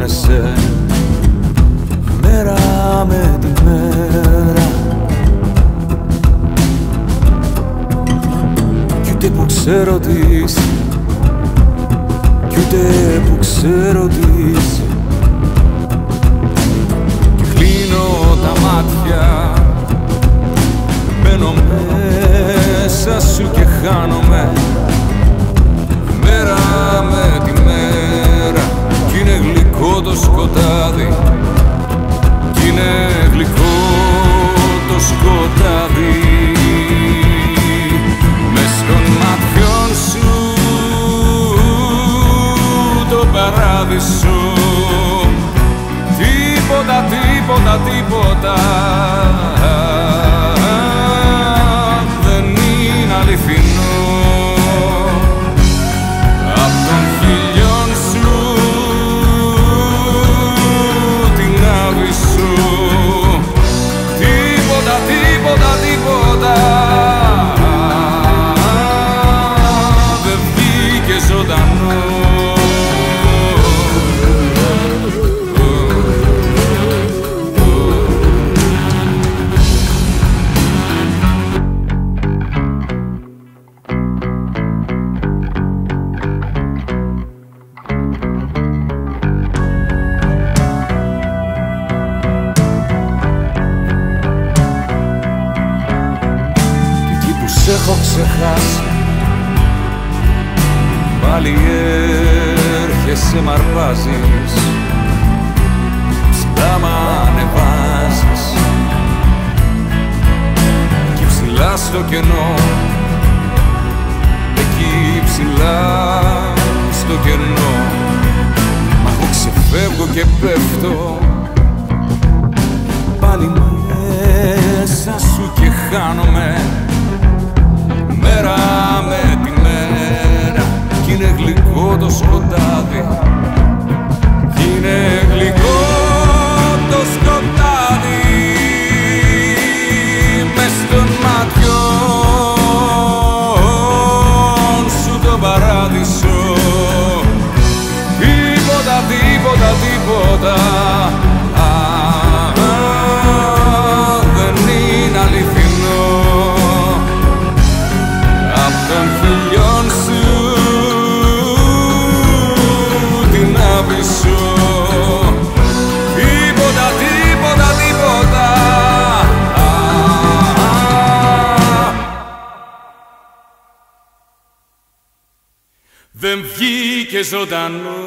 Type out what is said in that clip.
πληρώνεσαι μέρα με τη μέρα, κι ούτε που ξέρω τι είσαι, κι ούτε που ξέρω τι είσαι. Και κλείνω τα μάτια, μπαίνω μέσα σου και χάνομαι μέρα με τη μέρα. Κι είναι γλυκό το σκοτάδι, κι είναι γλυκό το σκοτάδι. Μες των ματιών σου το παράδεισο, τίποτα, τίποτα, τίποτα δεν είναι αληθινό. Απ' των χιλιών σου την άβυσσο, τίποτα, τίποτα, τίποτα δεν βγήκε ζωντανό. Σ' έχω ξεχάσει, πάλι έρχεσαι μ' αρπάζεις, ψηλά μ' ανεβάζεις. Εκεί ψηλά στο κενό, εκεί ψηλά στο κενό, μα εγώ ξεφεύγω και πέφτω πάλι μέσα σου και χάνομαι μέρα με τη μέρα. Κι είναι γλυκό το σκοτάδι, κι είναι γλυκό το σκοτάδι. Μες των ματιών σου το παράδεισο, τίποτα, τίποτα, τίποτα δεν είναι αληθινό. Απ' των χιλιών σου την άβυσσο, τίποτα, τίποτα, τίποτα δεν βγήκε ζωντανό.